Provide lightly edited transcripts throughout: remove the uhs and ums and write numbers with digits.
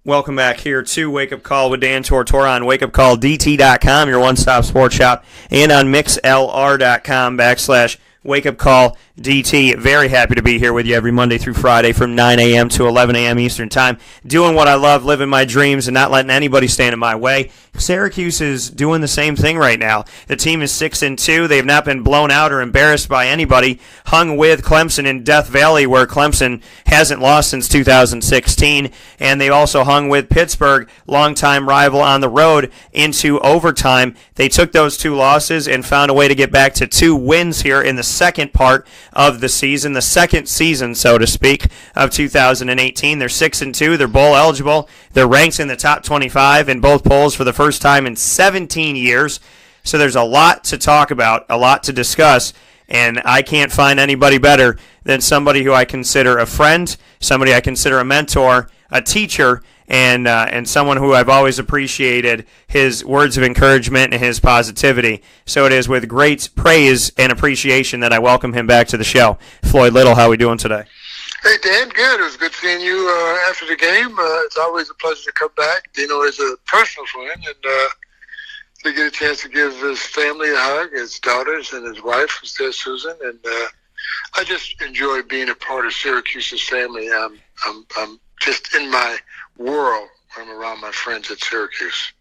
Welcome back here to Wake Up Call with Dan Tortora on wakeupcalldt.com, your one-stop sports shop, and on mixlr.com/wakeupcalldt. Very happy to be here with you every Monday through Friday from 9 a.m. to 11 a.m. Eastern Time, doing what I love, living my dreams, and not letting anybody stand in my way. Syracuse is doing the same thing right now. The team is 6-2. They have not been blown out or embarrassed by anybody. Hung with Clemson in Death Valley, where Clemson hasn't lost since 2016, and they also hung with Pittsburgh, longtime rival, on the road into overtime. They took those 2 losses and found a way to get back to 2 wins here in the second part of the season, the second season, so to speak, of 2018. They're 6-2. They're bowl eligible. They're ranked in the top 25 in both polls for the first time in 17 years. So there's a lot to talk about, a lot to discuss, and I can't find anybody better than somebody who I consider a friend, somebody I consider a mentor, a teacher, and someone who I've always appreciated his words of encouragement and his positivity. So it is with great praise and appreciation that I welcome him back to the show. Floyd Little, how are we doing today? Hey, Dan, good. It was good seeing you after the game. It's always a pleasure to come back. Dino is a personal friend, and to get a chance to give his family a hug, his daughters and his wife, who's there, Susan, and I just enjoy being a part of Syracuse's family. I'm just in my world when I'm around my friends at Syracuse.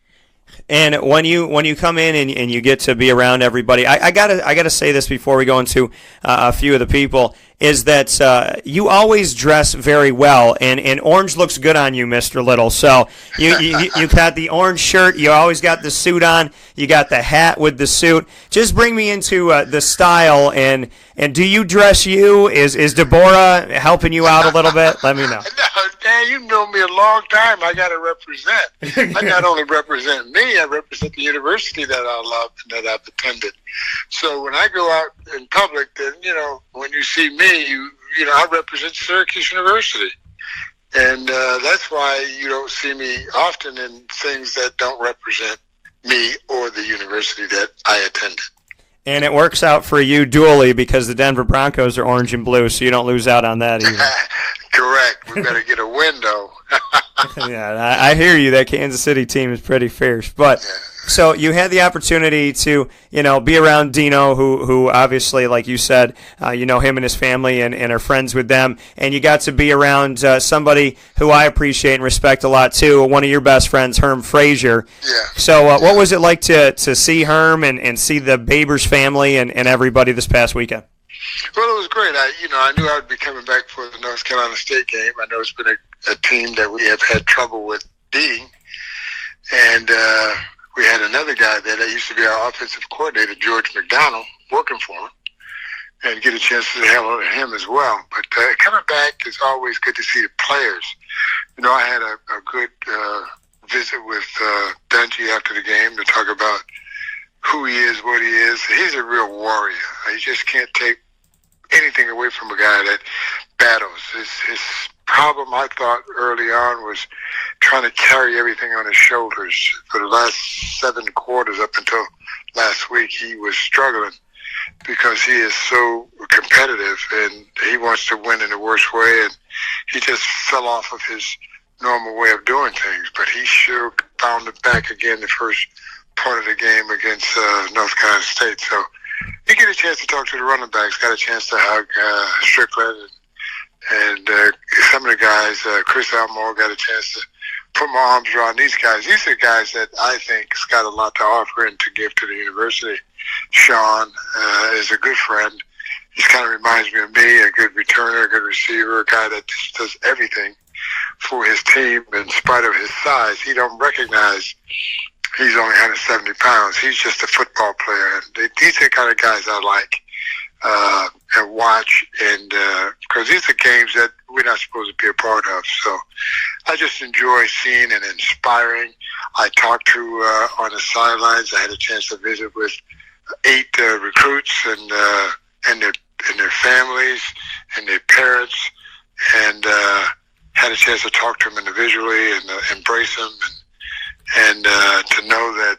And when you come in and you get to be around everybody, I gotta say this before we go into a few of the people, is that you always dress very well, and orange looks good on you, Mr. Little. So you got the orange shirt, you always got the suit on, you got the hat with the suit. Just bring me into the style, and do you dress you? Is Deborah helping you out a little bit? Let me know. No, Dan, you know me a long time. I got to represent. I not only represent me, I represent the university that I love and that I've attended. So when I go out in public, then, when you see me, you know, I represent Syracuse University. And that's why you don't see me often in things that don't represent me or the university that I attended. And it works out for you dually because the Denver Broncos are orange and blue, so you don't lose out on that either. Correct. We better get a window. Yeah, I hear you. That Kansas City team is pretty fierce. But so you had the opportunity to, be around Dino, who obviously, like you said, him and his family and are friends with them. And you got to be around somebody who I appreciate and respect a lot, too, one of your best friends, Herm Frazier. Yeah. So what was it like to see Herm and see the Babers family and everybody this past weekend? Well, it was great. I knew I would be coming back for the North Carolina State game. I know it's been a team that we have had trouble with beating. And we had another guy there that used to be our offensive coordinator, George McDonald, working for him, and get a chance to say hello to him as well. But coming back is always good to see the players. I had a good visit with Dungy after the game to talk about who he is, what he is. He's a real warrior. You just can't take anything away from a guy that battles. His problem, I thought, early on was trying to carry everything on his shoulders. For the last 7 quarters up until last week, he was struggling because he is so competitive and he wants to win in the worst way, and he just fell off of his normal way of doing things. But he sure found it back again the first part of the game against North Carolina State. So you get a chance to talk to the running backs, got a chance to hug Strickland and some of the guys. Chris Elmore got a chance to put my arms around these guys. These are guys that I think has got a lot to offer and to give to the university. Sean is a good friend. He kind of reminds me of me, a good returner, a good receiver, a guy that just does everything for his team in spite of his size. He don't recognize he's only 170 pounds. He's just a football player. And these are the kind of guys I like and watch, and because these are games that we're not supposed to be a part of. So I just enjoy seeing and inspiring. I talked to on the sidelines. I had a chance to visit with 8 recruits and their families and their parents, and had a chance to talk to them individually and embrace them, and to know that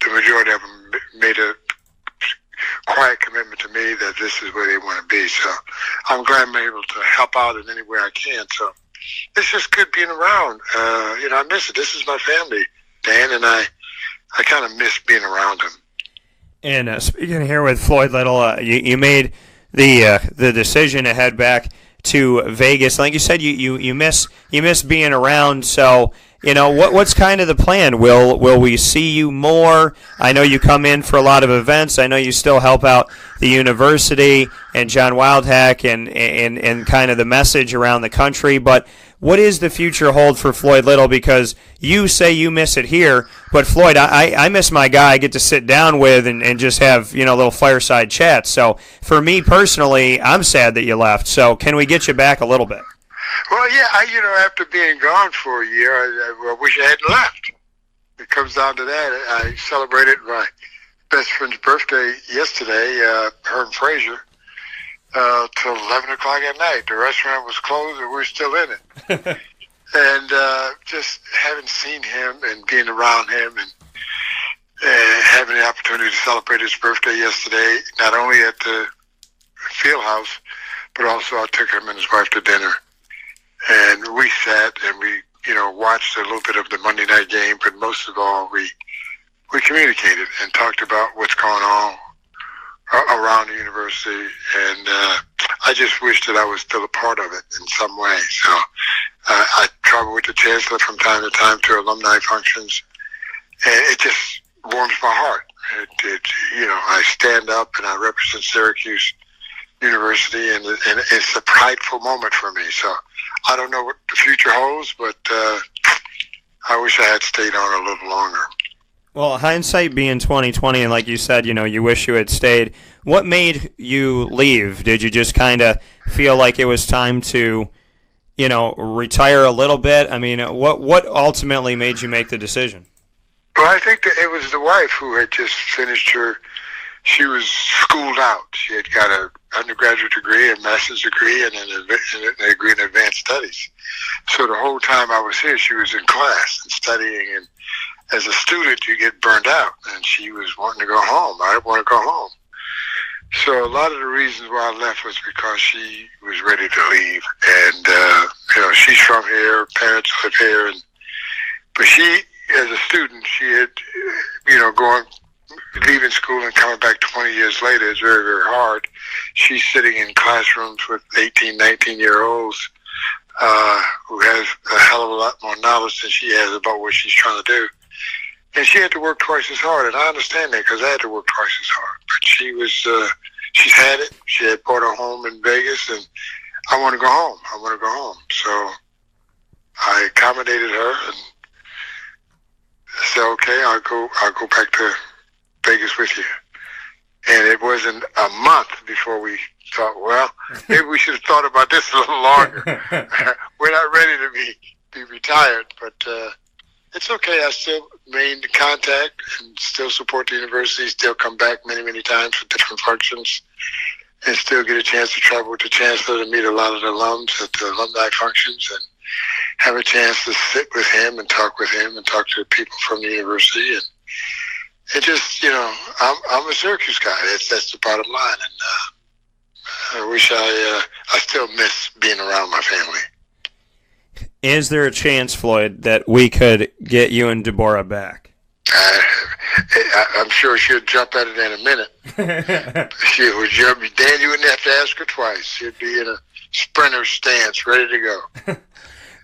the majority of them made a quiet commitment to me that this is where they want to be. So I'm glad I'm able to help out in any way I can. So it's just good being around. I miss it. This is my family, Dan, and I kind of miss being around them. And speaking here with Floyd Little, you made the decision to head back to Vegas. Like you said, you miss being around. So what's kind of the plan? Will we see you more? I know you come in for a lot of events. I know you still help out the university and John Wildhack and kind of the message around the country. But what is the future hold for Floyd Little? Because you say you miss it here, but Floyd, I miss my guy I get to sit down with and just have little fireside chats. So for me personally, I'm sad that you left. So can we get you back a little bit? Well, yeah, after being gone for a year, I wish I hadn't left. It comes down to that. I celebrated my best friend's birthday yesterday, Herm Fraser, till 11 o'clock at night. The restaurant was closed and we're still in it. And just having seen him and being around him and having the opportunity to celebrate his birthday yesterday, not only at the field house, but also I took him and his wife to dinner. And we sat and we, watched a little bit of the Monday night game, but most of all, we communicated and talked about what's going on around the university. And I just wish that I was still a part of it in some way. So I travel with the chancellor from time to time to alumni functions, and it just warms my heart. I stand up and I represent Syracuse University, and it's a prideful moment for me. So I don't know what the future holds, but I wish I had stayed on a little longer. Well, hindsight being 2020, and like you said, you wish you had stayed. What made you leave? Did you just kind of feel like it was time to, retire a little bit? I mean, what ultimately made you make the decision? Well, I think that it was the wife who had just finished she was schooled out. She had got an undergraduate degree, a master's degree, and a degree in advanced studies. So the whole time I was here, she was in class and studying. And as a student, you get burned out. And she was wanting to go home. I want to go home. So a lot of the reasons why I left was because she was ready to leave. And, she's from here, parents live here. But she, as a student, she had, leaving school and coming back 20 years later is very, very hard. She's sitting in classrooms with 18, 19-year-olds who has a hell of a lot more knowledge than she has about what she's trying to do. And she had to work twice as hard, and I understand that because I had to work twice as hard. But she's had it. She had bought a home in Vegas, and I want to go home. So I accommodated her and said, okay, I'll go back to Vegas with you. And it wasn't a month before we thought, well, maybe we should have thought about this a little longer. We're not ready to be retired, but it's okay. I still remain in contact and still support the university, still come back many, many times for different functions, and still get a chance to travel with the chancellor to meet a lot of the alums at the alumni functions and have a chance to sit with him and talk to the people from the university. And it just, I'm a Syracuse guy. That's the bottom line. And I wish I still miss being around my family. Is there a chance, Floyd, that we could get you and Deborah back? I'm sure she'll jump at it in a minute. She would jump. Dan, you wouldn't have to ask her twice. She'd be in a sprinter stance, ready to go.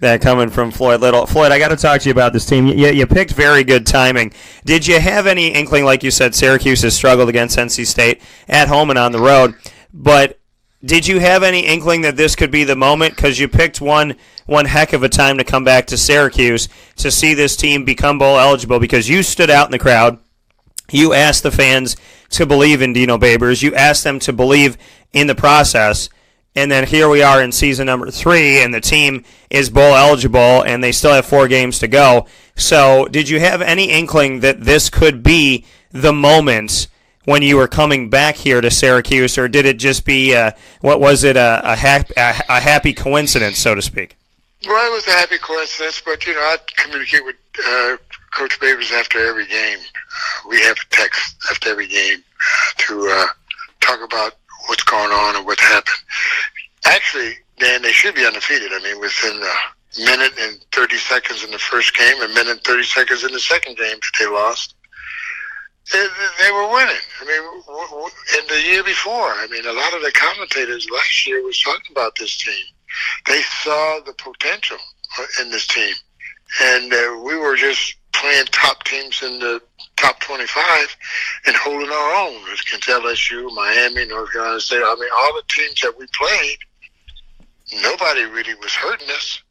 That coming from Floyd Little. Floyd, I got to talk to you about this team. You picked very good timing. Did you have any inkling, like you said, Syracuse has struggled against NC State at home and on the road, but did you have any inkling that this could be the moment? Because you picked one heck of a time to come back to Syracuse to see this team become bowl eligible, because you stood out in the crowd. You asked the fans to believe in Dino Babers. You asked them to believe in the process. And then here we are in season number 3, and the team is bowl eligible, and they still have 4 games to go. So did you have any inkling that this could be the moment when you were coming back here to Syracuse, or did it just be, a happy coincidence, so to speak? Well, it was a happy coincidence, but, I communicate with Coach Babers after every game. We have a text after every game to talk about what's going on and what's happened. Actually, then they should be undefeated. I mean, within a minute and 30 seconds in the first game, a minute and 30 seconds in the second game that they lost, they were winning. I mean, in the year before, I mean, a lot of the commentators last year was talking about this team. They saw the potential in this team. And we were just playing top teams in the top 25 and holding our own against LSU, Miami, North Carolina State. I mean, all the teams that we played, nobody really was hurting us.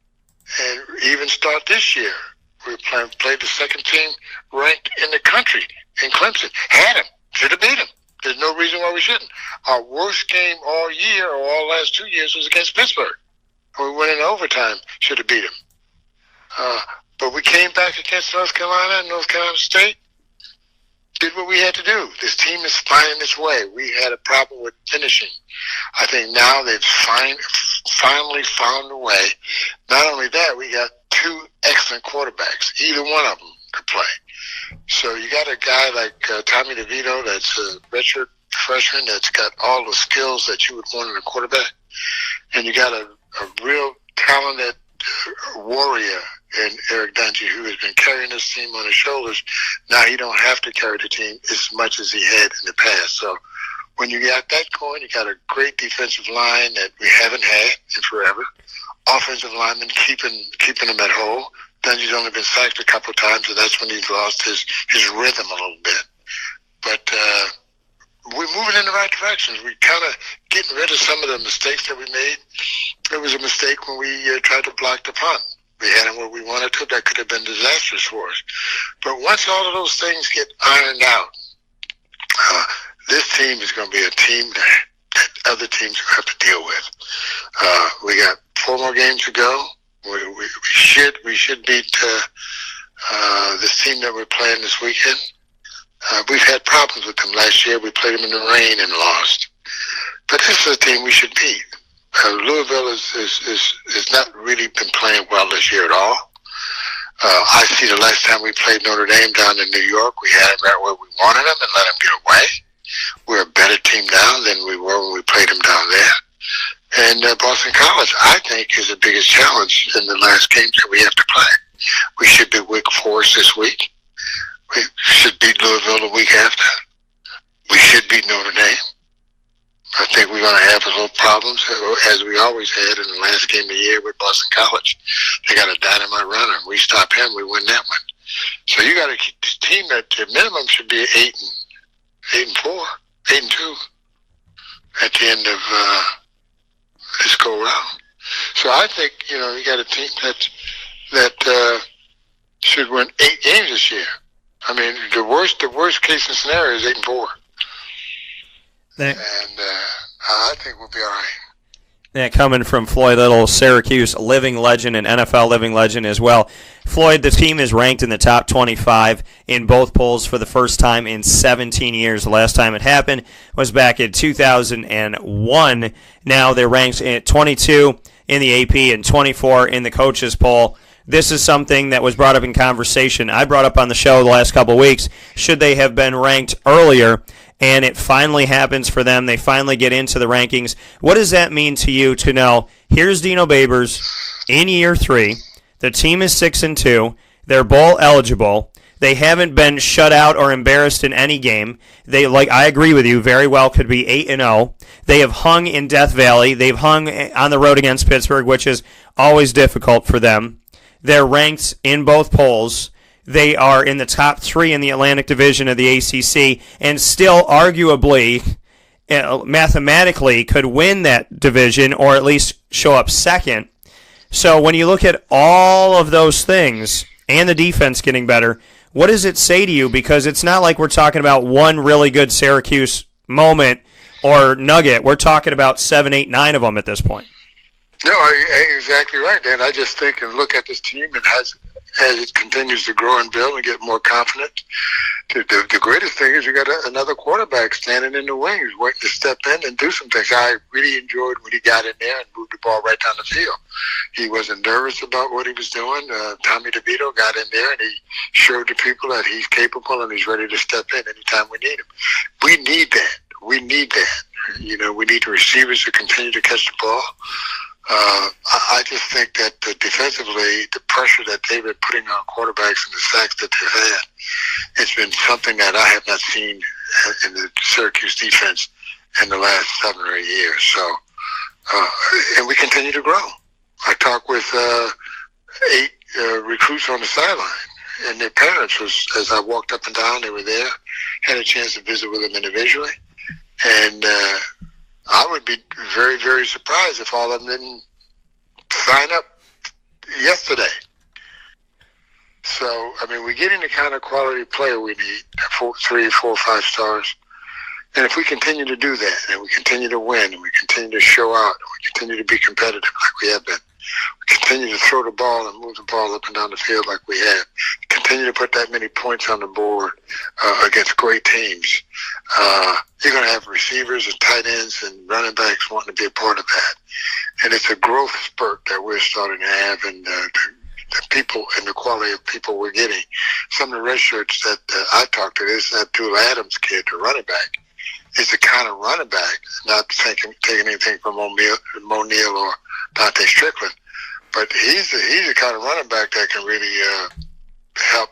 And even start this year, we played the second team ranked in the country in Clemson. Had them. Should have beat them. There's no reason why we shouldn't. Our worst game all year or all last 2 years was against Pittsburgh. We went in overtime. Should have beat them. But we came back against North Carolina and North Carolina State, did what we had to do. This team is finding its way. We had a problem with finishing. I think now they've finally found a way. Not only that, we got two excellent quarterbacks. Either one of them could play. So you got a guy like Tommy DeVito that's a redshirt freshman that's got all the skills that you would want in a quarterback. And you got a real talented warrior in Eric Dungy, who has been carrying this team on his shoulders. Now he don't have to carry the team as much as he had in the past. So when you got that going, you got a great defensive line that we haven't had in forever. Offensive linemen keeping them at whole. Dungy's only been sacked a couple of times, and that's when he's lost his rhythm a little bit. But we're moving in the right direction. We're kind of getting rid of some of the mistakes that we made. It was a mistake when we tried to block the punt. We had them where we wanted to. That could have been disastrous for us. But once all of those things get ironed out, this team is going to be a team that other teams have to deal with. We got 4 more games to go. We should beat this team that we're playing this weekend. We've had problems with them last year. We played them in the rain and lost. But this is a team we should beat. Louisville is not really been playing well this year at all. I see the last time we played Notre Dame down in New York, we had them right where we wanted them and let them get away. We're a better team now than we were when we played them down there. And Boston College, I think, is the biggest challenge in the last games that we have to play. We should beat Wake Forest this week. We should beat Louisville the week after. We should beat Notre Dame. I think we're going to have a little problems, as we always had in the last game of the year with Boston College. They got a dynamite runner. We stop him, we win that one. So you got to keep this team at the minimum should be 8-4, 8-2 at the end of this go round. So I think you got a team that should win 8 games this year. I mean, the worst case scenario is 8-4. And I think we'll be all right. Yeah, coming from Floyd Little, Syracuse living legend and NFL living legend as well. Floyd, the team is ranked in the top 25 in both polls for the first time in 17 years. The last time it happened was back in 2001. Now they're ranked at 22 in the AP and 24 in the coaches poll. This is something that was brought up in conversation. I brought up on the show the last couple of weeks. Should they have been ranked earlier? And it finally happens for them. They finally get into the rankings. What does that mean to you to know, here's Dino Babers in year 3. The team is 6-2. They're bowl eligible. They haven't been shut out or embarrassed in any game. They, I agree with you, very well could be 8-0. They have hung in Death Valley. They've hung on the road against Pittsburgh, which is always difficult for them. They're ranked in both polls. They are in the top 3 in the Atlantic Division of the ACC and still arguably, mathematically, could win that division or at least show up second. So when you look at all of those things and the defense getting better, what does it say to you? Because it's not like we're talking about one really good Syracuse moment or nugget. We're talking about 7, 8, 9 of them at this point. No, exactly right, Dan. I just think and look at this team and as it continues to grow and build and get more confident. The greatest thing is you got another quarterback standing in the wings, waiting to step in and do some things. I really enjoyed when he got in there and moved the ball right down the field. He wasn't nervous about what he was doing. Tommy DeVito got in there and he showed the people that he's capable and he's ready to step in anytime we need him. We need that. We need that. We need the receivers to continue to catch the ball. I just think that defensively, the pressure that they've been putting on quarterbacks and the sacks that they've had, it's been something that I have not seen in the Syracuse defense in the last 7 or 8 years. So, and we continue to grow. I talked with 8 recruits on the sideline, and their parents was, as I walked up and down, they were there, had a chance to visit with them individually, and I would be very, very surprised if all of them didn't sign up yesterday. So, I mean, we're getting the kind of quality player we need, 3, 4, 5 stars. And if we continue to do that, and we continue to win, and we continue to show out, and we continue to be competitive like we have been, we continue to throw the ball and move the ball up and down the field like we have, continue to put that many points on the board against great teams, you're going to have receivers and tight ends and running backs wanting to be a part of that. And it's a growth spurt that we're starting to have, and the people and the quality of people we're getting. Some of the red shirts that I talked to, this Abdul Adams kid, the running back, is the kind of running back, not taking anything from Mo Neal or Dante Strickland, but he's the kind of running back that can really help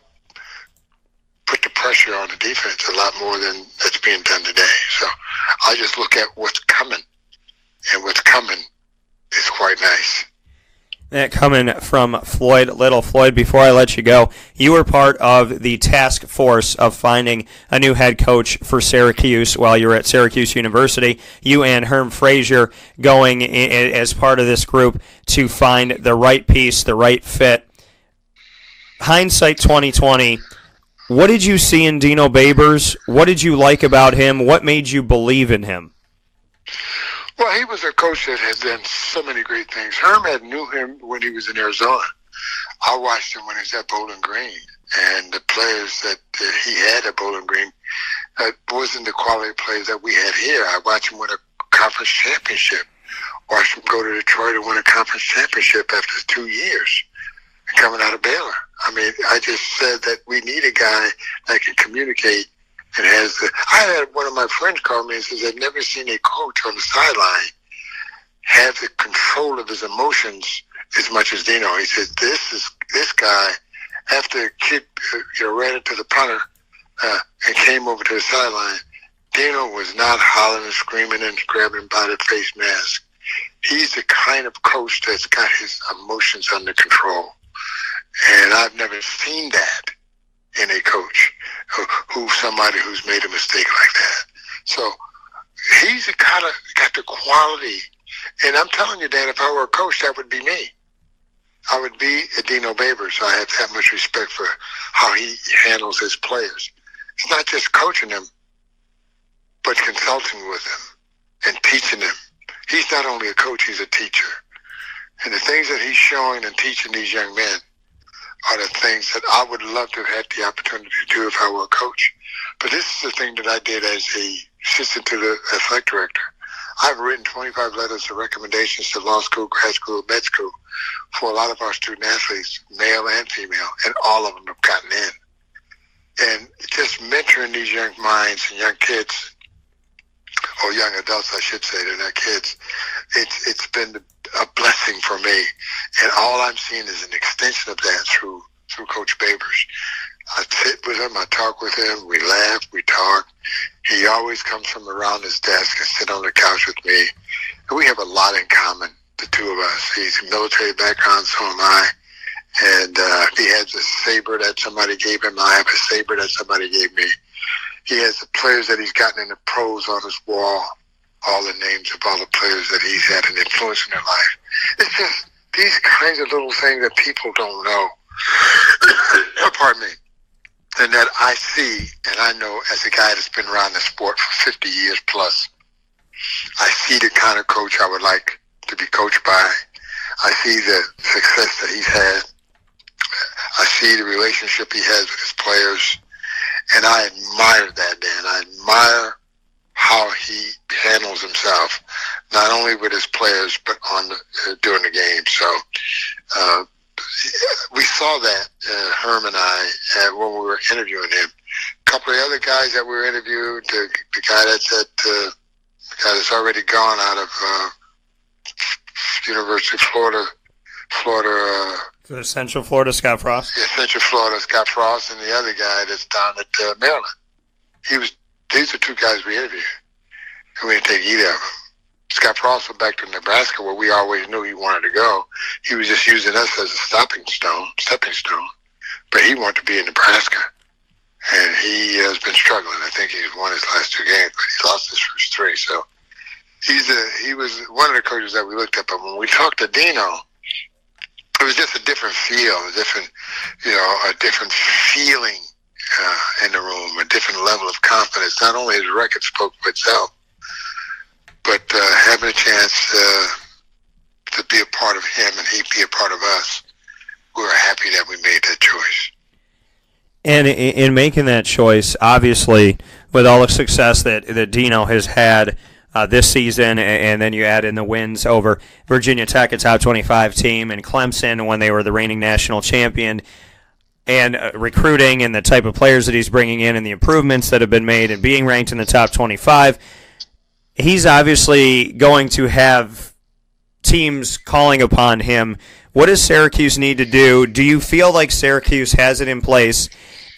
put the pressure on the defense a lot more than that's being done today. So I just look at what's coming, and what's coming is quite nice. That coming from Floyd Little. Floyd, before I let you go, you were part of the task force of finding a new head coach for Syracuse while you were at Syracuse University. You and Herm Frazier going as part of this group to find the right piece, the right fit. Hindsight 2020, what did you see in Dino Babers? What did you like about him? What made you believe in him? Well, he was a coach that has done so many great things. Herm had knew him when he was in Arizona. I watched him when he was at Bowling Green, and the players that he had at Bowling Green wasn't the quality players that we had here. I watched him win a conference championship. Watched him go to Detroit and win a conference championship after 2 years coming out of Baylor. I mean, I just said that we need a guy that can communicate. I had one of my friends call me and says, I've never seen a coach on the sideline have the control of his emotions as much as Dino. He said, this guy, after the kid ran into the punter and came over to the sideline, Dino was not hollering and screaming and grabbing him by the face mask. He's the kind of coach that's got his emotions under control. And I've never seen that in a coach, somebody who's made a mistake like that. So he's the kind of got the quality. And I'm telling you, Dan, if I were a coach, that would be me. I would be a Dino Babers. I have that much respect for how he handles his players. It's not just coaching them, but consulting with them and teaching them. He's not only a coach, he's a teacher. And the things that he's showing and teaching these young men are the things that I would love to have had the opportunity to do if I were a coach. But this is the thing that I did as a assistant to the athletic director. I've written 25 letters of recommendations to law school, grad school, med school for a lot of our student athletes, male and female, and all of them have gotten in. And just mentoring these young minds and young kids, or young adults, I should say, they're not kids, it's been a blessing for me. And all I'm seeing is an extension of that through Coach Babers. I sit with him, I talk with him, we laugh, we talk. He always comes from around his desk and sit on the couch with me. And we have a lot in common, the two of us. He's a military background, so am I. And he has a saber that somebody gave him. I have a saber that somebody gave me. He has the players that he's gotten in the pros on his wall, all the names of all the players that he's had an influence in their life. It's just these kinds of little things that people don't know. Pardon me. And that I see and I know as a guy that's been around the sport for 50 years plus. I see the kind of coach I would like to be coached by. I see the success that he's had. I see the relationship he has with his players. And I admire that, Dan. I admire how he handles himself, not only with his players, but during the game. So we saw that, Herm and I, when we were interviewing him. A couple of other guys that we were interviewed, the guy that's already gone out of University of Florida. Central Florida, Scott Frost. Yeah, Central Florida, Scott Frost, and the other guy that's down at Maryland. These are two guys we interviewed, and we didn't take either of them. Scott Frost went back to Nebraska, where we always knew he wanted to go. He was just using us as a stepping stone. But he wanted to be in Nebraska, and he has been struggling. I think he's won his last 2 games, but he lost his first 3. So he was one of the coaches that we looked at. But when we talked to Dino, it was just a different feel, a different feeling in the room, a different level of confidence. Not only his record spoke for itself, but having a chance to be a part of him and he be a part of us, we were happy that we made that choice. And in making that choice, obviously, with all the success that Dino has had this season, and then you add in the wins over Virginia Tech, a top 25 team, and Clemson when they were the reigning national champion, and recruiting and the type of players that he's bringing in and the improvements that have been made and being ranked in the top 25, he's obviously going to have teams calling upon him. What does Syracuse need to do? Do you feel like Syracuse has it in place?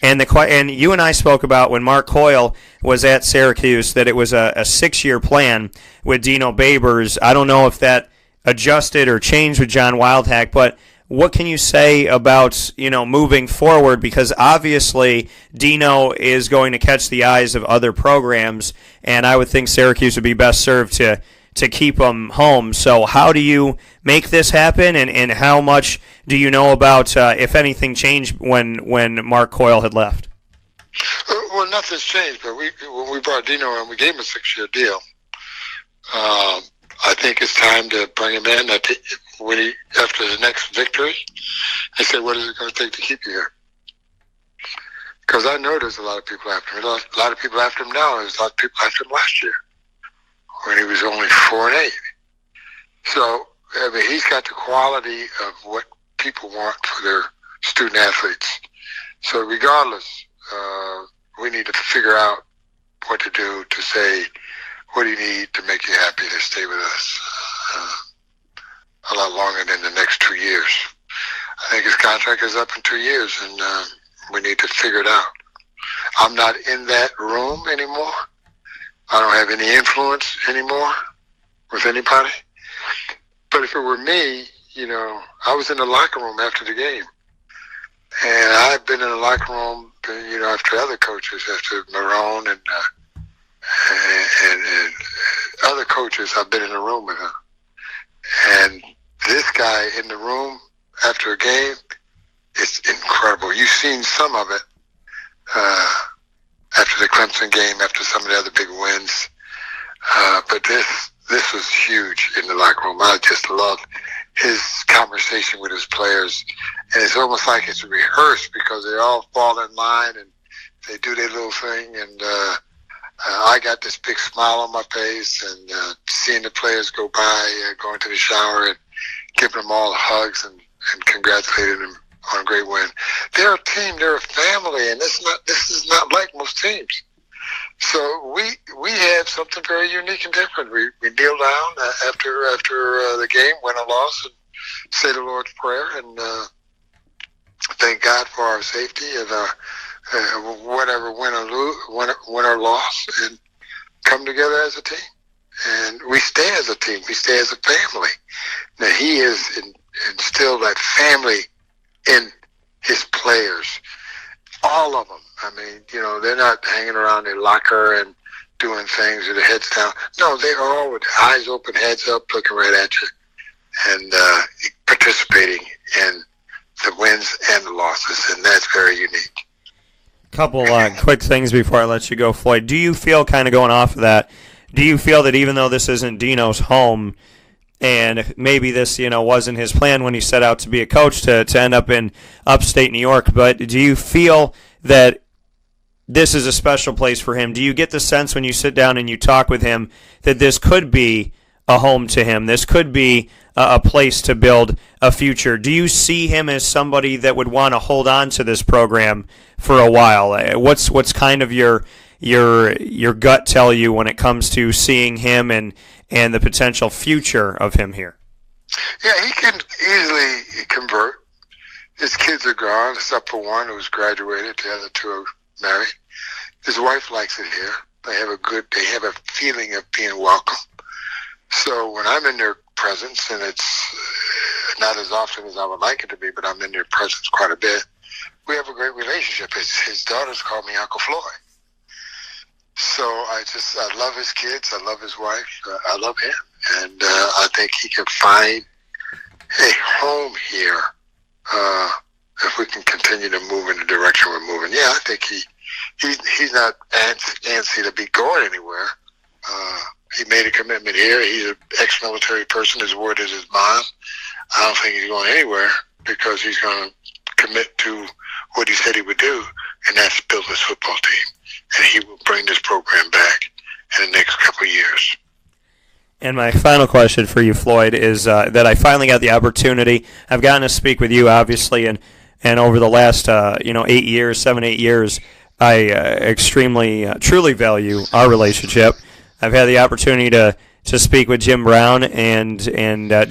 And you and I spoke about when Mark Coyle was at Syracuse that it was a 6-year plan with Dino Babers. I don't know if that adjusted or changed with John Wildhack, but what can you say about moving forward? Because obviously Dino is going to catch the eyes of other programs, and I would think Syracuse would be best served to keep them home. So how do you make this happen, and how much do you know about, if anything, changed when Mark Coyle had left? Well, nothing's changed, but when we brought Dino in, we gave him a 6-year deal. I think it's time to bring him in. After the next victory, I said, what is it going to take to keep you here? Because I know there's a lot of people after him. A lot of people after him now. There's a lot of people after him last year when he was only 4-8. So, I mean, he's got the quality of what people want for their student athletes. So regardless, we need to figure out what to do to say, what do you need to make you happy to stay with us a lot longer than the next 2 years. I think his contract is up in 2 years, and we need to figure it out. I'm not in that room anymore. I don't have any influence anymore with anybody. But if it were me, I was in the locker room after the game. And I've been in the locker room, after other coaches, after Marone and other coaches, I've been in the room with them. And this guy in the room after a game, it's incredible. You've seen some of it after the Clemson game, after some of the other big wins. But this was huge in the locker room. I just loved his conversation with his players. And it's almost like it's rehearsed because they all fall in line and they do their little thing. And I got this big smile on my face, and seeing the players go by, going to the shower and giving them all hugs and congratulating them on a great win. They're a team, they're a family, and this is not like most teams. So we have something very unique and different. We kneel down after the game, win or loss, and say the Lord's Prayer, and thank God for our safety and whatever win or loss, and come together as a team. And we stay as a team. We stay as a family. Now, he has instilled that family in his players, all of them. I mean, they're not hanging around their locker and doing things with their heads down. No, they're all with eyes open, heads up, looking right at you, and participating in the wins and the losses, and that's very unique. Couple quick things before I let you go, Floyd. Do you feel, kind of going off of that, do you feel that even though this isn't Dino's home, and maybe this, wasn't his plan when he set out to be a coach to end up in upstate New York, but do you feel that this is a special place for him? Do you get the sense when you sit down and you talk with him that this could be a home to him? This could be a place to build a future. Do you see him as somebody that would want to hold on to this program for a while? What's kind of your gut tell you when it comes to seeing him and the potential future of him here? Yeah, he can easily convert. His kids are gone, except for one who's graduated. The other two are married. His wife likes it here. They have a feeling of being welcome. So when I'm in their presence, and it's not as often as I would like it to be, but I'm in their presence quite a bit, we have a great relationship. His daughters call me Uncle Floyd. So I love his kids. I love his wife. I love him. And I think he can find a home here if we can continue to move in the direction we're moving. Yeah, I think he's not antsy to be going anywhere. He made a commitment here. He's an ex-military person. His word is his bond. I don't think he's going anywhere because he's going to commit to what he said he would do, and that's build this football team. And he will bring this program back in the next couple of years. And my final question for you, Floyd, is that I finally got the opportunity. I've gotten to speak with you, obviously, and over the last 8 years, I extremely, truly value our relationship. I've had the opportunity to speak with Jim Brown, and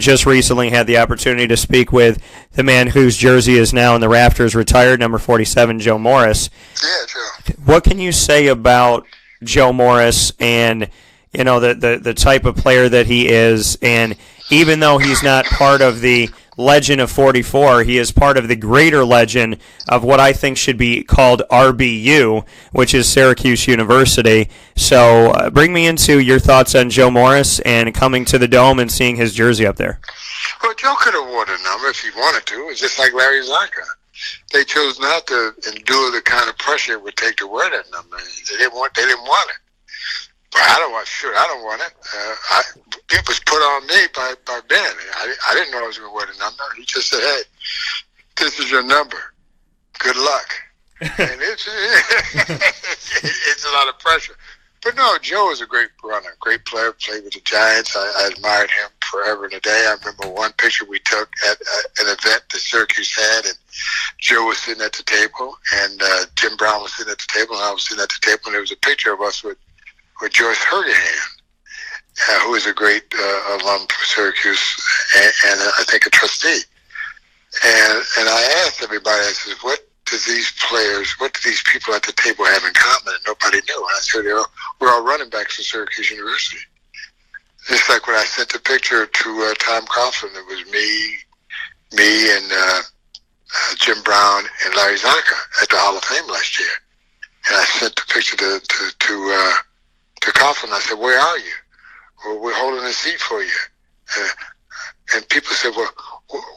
just recently had the opportunity to speak with the man whose jersey is now in the rafters, retired, number 47, Joe Morris. Yeah, Joe. What can you say about Joe Morris and the type of player that he is? And even though he's not part of the legend of 44, he is part of the greater legend of what I think should be called RBU, which is Syracuse University. So bring me into your thoughts on Joe Morris and coming to the Dome and seeing his jersey up there. Well, Joe could have worn a number if he wanted to. It's just like Larry Zonka. They chose not to endure the kind of pressure it would take to wear that number. They didn't want it. But I don't want it. It was put on me by Ben. I didn't know I was going to wear the number. He just said, "Hey, this is your number. Good luck." And it's a lot of pressure. But no, Joe is a great runner, great player. Played with the Giants. I admired him forever and a day. I remember one picture we took at an event that Syracuse had, and Joe was sitting at the table, and Jim Brown was sitting at the table, and I was sitting at the table, and there was a picture of us with Joyce Hergahan, who is a great alum for Syracuse, and I think a trustee. And I asked everybody, I said, what do these people at the table have in common? And nobody knew. And I said, we're all running backs for Syracuse University. Just like when I sent the picture to Tom Coughlin, it was me and Jim Brown and Larry Zonka at the Hall of Fame last year. And I sent the picture to Coughlin. I said, "Where are you?" "Well, we're holding a seat for you." And people said, "Well,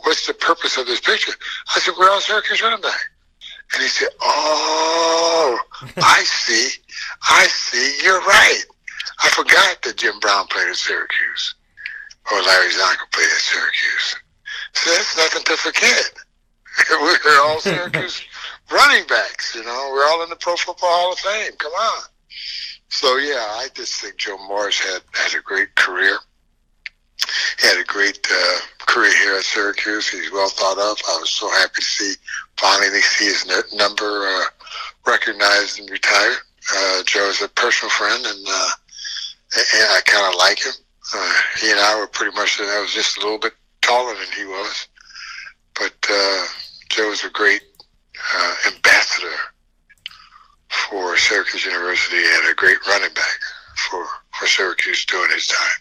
what's the purpose of this picture?" I said, "We're all Syracuse running back." And he said, "Oh, I see. You're right. I forgot that Jim Brown played at Syracuse, or Larry Zonka played at Syracuse. So that's nothing to forget. We're all Syracuse running backs. We're all in the Pro Football Hall of Fame. Come on." So, yeah, I just think Joe Morris had a great career. He had a great career here at Syracuse. He's well thought of. I was so happy to finally see his number recognized and retired. Joe is a personal friend, and I kind of like him. He and I were pretty much, I was just a little bit taller than he was. But Joe was a great ambassador for Syracuse University and a great running back for Syracuse during his time.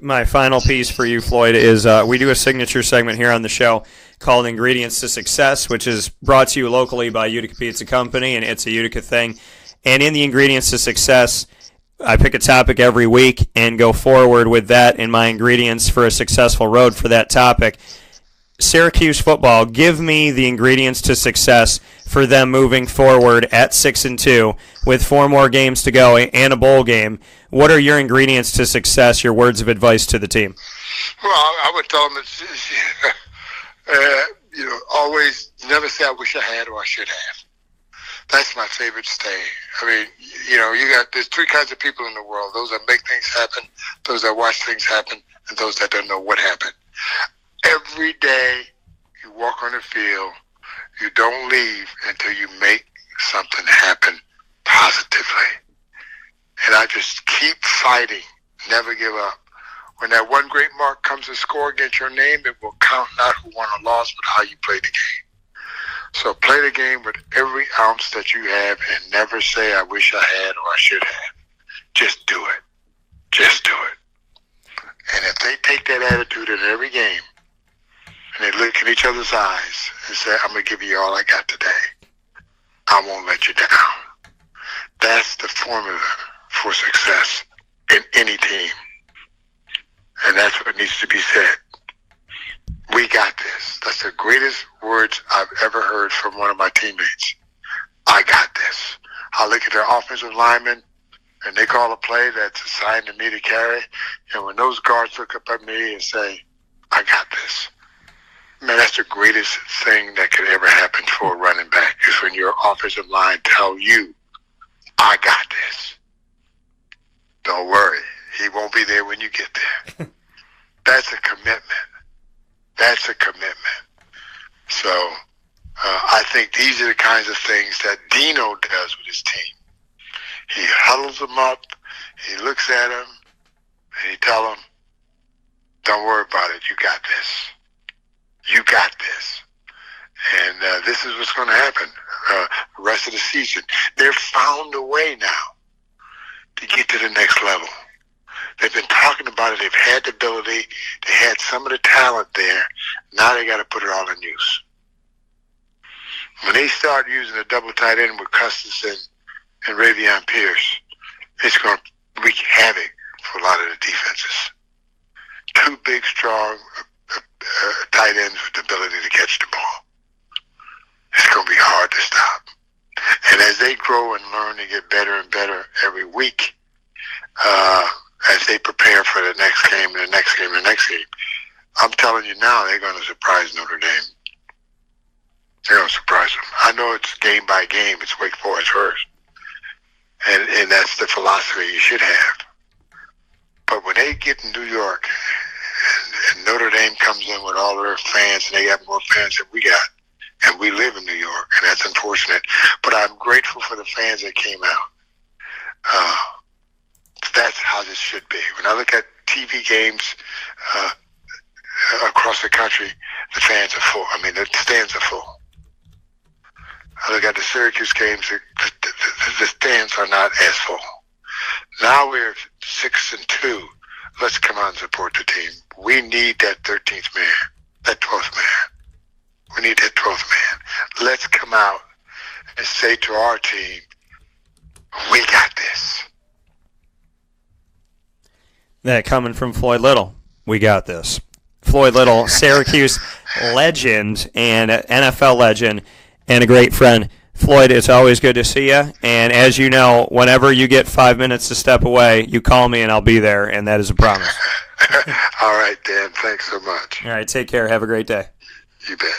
My final piece for you, Floyd, is we do a signature segment here on the show called Ingredients to Success, which is brought to you locally by Utica Pizza Company, and it's a Utica thing. And in the Ingredients to Success, I pick a topic every week and go forward with that in my ingredients for a successful road for that topic. Syracuse football, give me the ingredients to success for them moving forward at 6-2 with 4 more games to go and a bowl game. What are your ingredients to success, your words of advice to the team? Well, I would tell them always never say I wish I had or I should have. That's my favorite saying. I mean, there's 3 kinds of people in the world. Those that make things happen, those that watch things happen, and those that don't know what happened. Every day you walk on the field, you don't leave until you make something happen positively. And I just keep fighting, never give up. When that one great mark comes to score against your name, it will count not who won or lost, but how you played the game. So play the game with every ounce that you have and never say, I wish I had or I should have. Just do it. Just do it. And if they take that attitude in every game and they look in each other's eyes and say, I'm going to give you all I got today, I won't let you down. That's the formula for success in any team. And that's what needs to be said. We got this. That's the greatest words I've ever heard from one of my teammates. I got this. I look at their offensive linemen, and they call a play that's assigned to me to carry. And when those guards look up at me and say, I got this, man, that's the greatest thing that could ever happen for a running back, is when your offensive line tell you, I got this. Don't worry. He won't be there when you get there. That's a commitment. That's a commitment. So I think these are the kinds of things that Dino does with his team. He huddles them up, he looks at them, and he tells them, don't worry about it. You got this. You got this. And this is what's going to happen the rest of the season. They've found a way now to get to the next level. They've been talking about it. They've had the ability. They had some of the talent there. Now they got to put it all in use. When they start using a double tight end with Custis and Ravion Pierce, it's going to wreak havoc for a lot of the defenses. Two big, strong tight ends with the ability to catch the ball. It's going to be hard to stop. And as they grow and learn and get better and better every week, as they prepare for the next game and the next game and the next game, I'm telling you now, they're going to surprise Notre Dame. They're going to surprise them. I know it's game by game. It's Wake Forest first. And that's the philosophy you should have. But when they get in New York and Notre Dame comes in with all of their fans, and they got more fans than we got, and we live in New York, and that's unfortunate. But I'm grateful for the fans that came out. That's how this should be. When I look at TV games across the country, the fans are full. I mean, the stands are full. I look at the Syracuse games, the stands are not as full. Now we're 6-2. Let's come out and support the team. We need that 13th man, that 12th man. We need that 12th man. Let's come out and say to our team, we got this. That coming from Floyd Little. We got this. Floyd Little, Syracuse legend and NFL legend and a great friend. Floyd, it's always good to see you. And as you know, whenever you get 5 minutes to step away, you call me and I'll be there, and that is a promise. All right, Dan. Thanks so much. All right, take care. Have a great day. You bet.